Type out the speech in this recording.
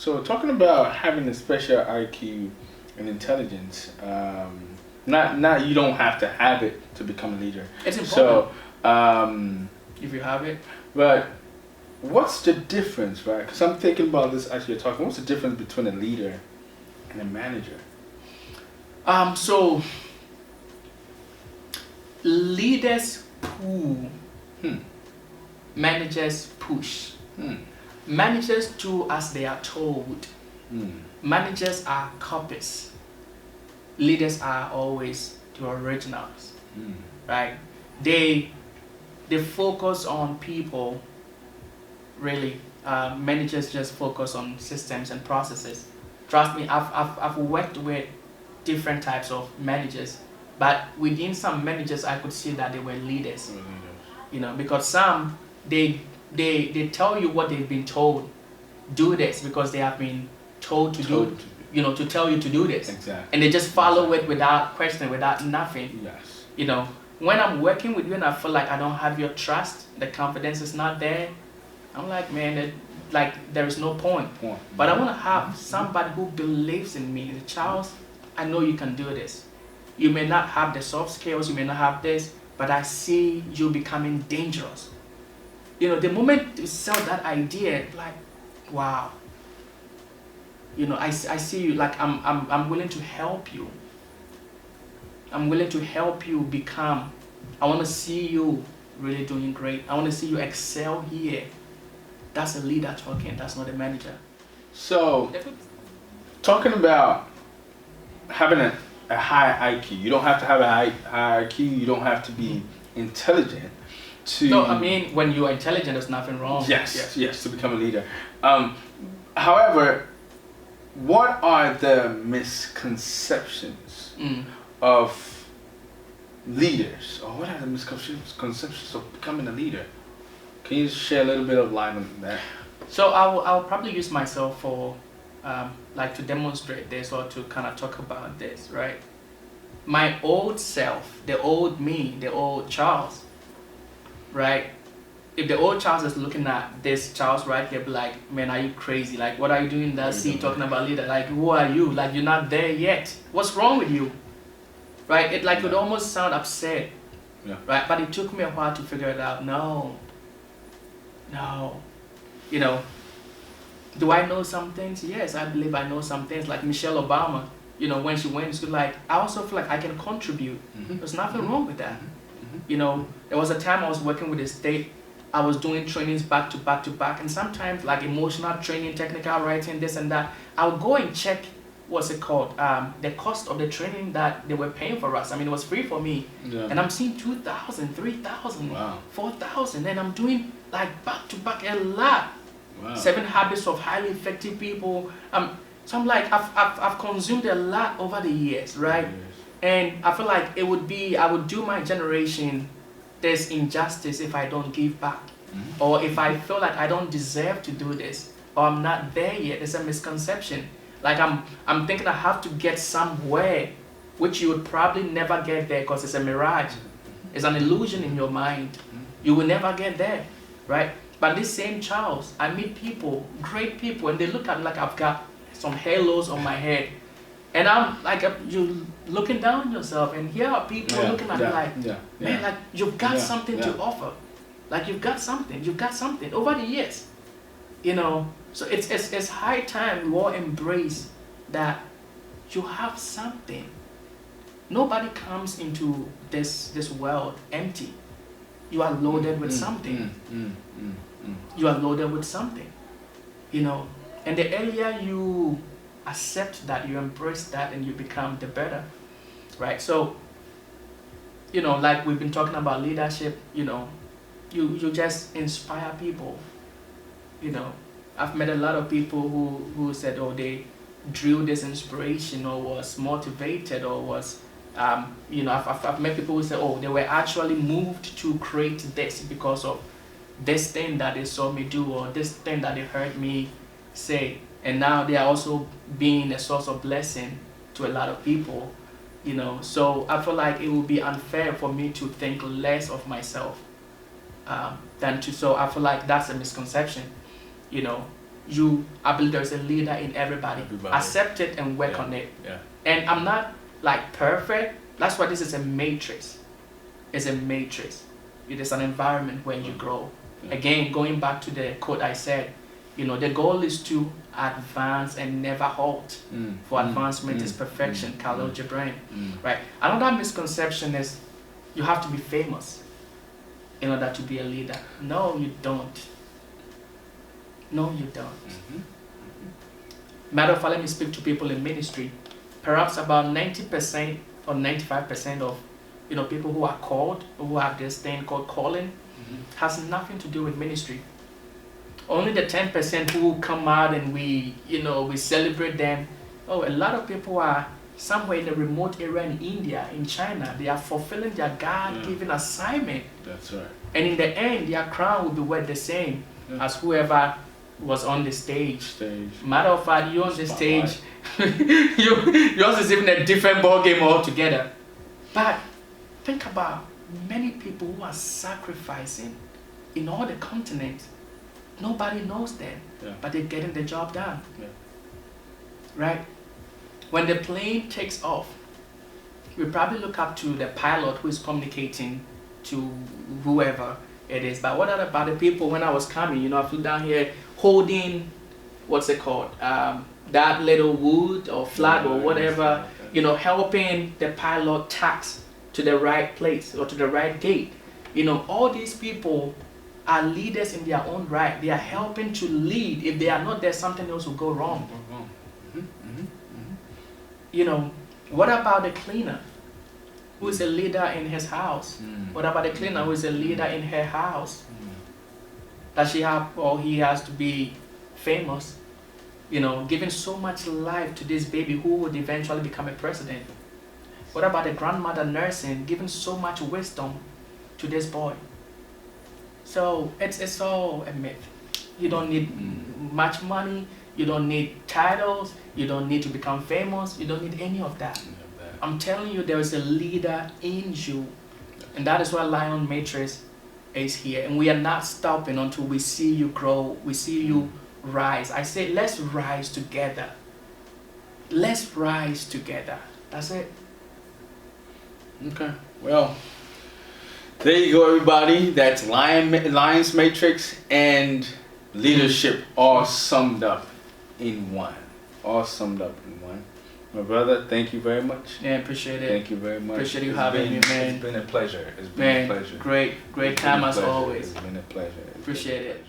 So talking about having a special IQ and intelligence, not you don't have to have it to become a leader. It's important. So, If you have it. but what's the difference, right? Because I'm thinking about this as you're talking. What's the difference between a leader and a manager? So leaders pull, Hmm. managers push. Hmm. Managers do as they are told. Hmm. Managers are copies. Leaders are always the originals, Hmm. right? They focus on people. Really, managers just focus on systems and processes. Trust me, I've worked with different types of managers, but within some managers, I could see that they were leaders. You know, because some they tell you what they've been told. Do this because they have been told to do. You know, to tell you to do this. Exactly. And they just follow it without question, without nothing. Yes. You know, when I'm working with you and I feel like I don't have your trust, the confidence is not there, I'm like, man, there is no point. But I want to have somebody who believes in me. Charles, I know you can do this. You may not have the soft skills, you may not have this, but I see you becoming dangerous. You know, the moment you sell that idea, like, wow. You know, I see you, like, I'm willing to help you. I'm willing to help you become. I want to see you really doing great. I want to see you excel here. That's a leader talking, that's not a manager. So, talking about having a high IQ, you don't have to have a high IQ, you don't have to be intelligent to... No, I mean, when you are intelligent, there's nothing wrong. Yes, to become a leader. However, what are the misconceptions of leaders, or what are the misconceptions of becoming a leader? Can you share a little bit of light on that? So I'll probably use myself for like to demonstrate this or to kind of talk about this, right? My old self, the old me, the old Charles, right? If the old Charles is looking at this Charles right here, be like, man, are you crazy? Like, what are you doing in that seat talking about leader? Like, who are you? Like, you're not there yet. What's wrong with you? Right? It like would almost sound upset. Yeah. Right? But it took me a while to figure it out. No. You know, do I know some things? Yes, I believe I know some things. Like Michelle Obama, you know, when she went, she was like, I also feel like I can contribute. There's nothing wrong with that. You know, there was a time I was working with the state. I was doing trainings back to back to back, and sometimes like emotional training, technical writing, this and that. I would go and check, what's it called, the cost of the training that they were paying for us. I mean, it was free for me. Yeah. And I'm seeing 2,000, 3,000, wow. 4,000, and I'm doing like back to back a lot. Wow. 7 Habits of Highly Effective People. So I'm like, I've consumed a lot over the years, right? Yes. And I feel like I would do my generation this injustice if I don't give back. Or if I feel like I don't deserve to do this, or I'm not there yet. It's a misconception. Like I'm thinking I have to get somewhere, which you would probably never get there because it's a mirage. It's an illusion in your mind. You will never get there, right? But this same Charles, I meet people, great people, and they look at me like I've got some halos on my head. And I'm like, you looking down on yourself, and here are people looking at me like, man, like you've got something to offer. Like you've got something over the years, you know. So it's high time we all embrace that you have something. Nobody comes into this world empty. You are loaded with something. You are loaded with something, you know. And the earlier you accept that, you embrace that, and you become the better, right? So, you know, like we've been talking about leadership, you know, you just inspire people, you know. I've met a lot of people who said, oh, they drew this inspiration or was motivated or was, you know, I've met people who say, oh, they were actually moved to create this because of this thing that they saw me do or this thing that they heard me say. And now they are also being a source of blessing to a lot of people, you know. So I feel like it would be unfair for me to think less of myself so I feel like that's a misconception, you know. I believe there's a leader in everybody. Accept it and work on it. Yeah. And I'm not like perfect. That's why this is a matrix. It's a matrix. It is an environment where you grow. Yeah. Again, going back to the quote I said, the goal is to advance and never halt. For advancement is perfection. Khalil Gibran. Right. Another misconception is you have to be famous in order to be a leader. No, you don't. No, you don't. Matter of fact, let me speak to people in ministry. Perhaps about 90% or 95% of people who are called, who have this thing called calling, has nothing to do with ministry. Only the 10% who come out and we celebrate them. Oh, a lot of people are somewhere in a remote area in India, in China. They are fulfilling their God-given assignment. That's right. And in the end, their crown will be worth the same as whoever was on the stage. Matter of fact, you on the stage, yours is even a different ball game altogether. But think about many people who are sacrificing in all the continents. Nobody knows them, but they're getting the job done. Right? When the plane takes off, we probably look up to the pilot who is communicating to whoever it is. But what about the people when I was coming? I flew down here holding, what's it called? That little wood or flag or whatever, helping the pilot tax to the right place or to the right gate. All these people are leaders in their own right. They are helping to lead. If they are not there, something else will go wrong. What about the cleaner who is a leader in his house? What about the cleaner who is a leader in her house? Does she have, or he has to be famous, giving so much life to this baby who would eventually become a president? What about the grandmother nursing, giving so much wisdom to this boy? So it's all a myth. You don't need much money. You don't need titles. You don't need to become famous. You don't need any of that. I'm telling you, there is a leader in you. And that is why LionsMatrix is here. And we are not stopping until we see you grow. We see you rise. I say, let's rise together. Let's rise together. That's it. Okay. Well, there you go, everybody. That's LionsMatrix and leadership all summed up in one. My brother, thank you very much. Yeah, appreciate it. Thank you very much. Appreciate you having me, man. It's been a pleasure. It's been a pleasure. Great time as always. It's been a pleasure. Appreciate it.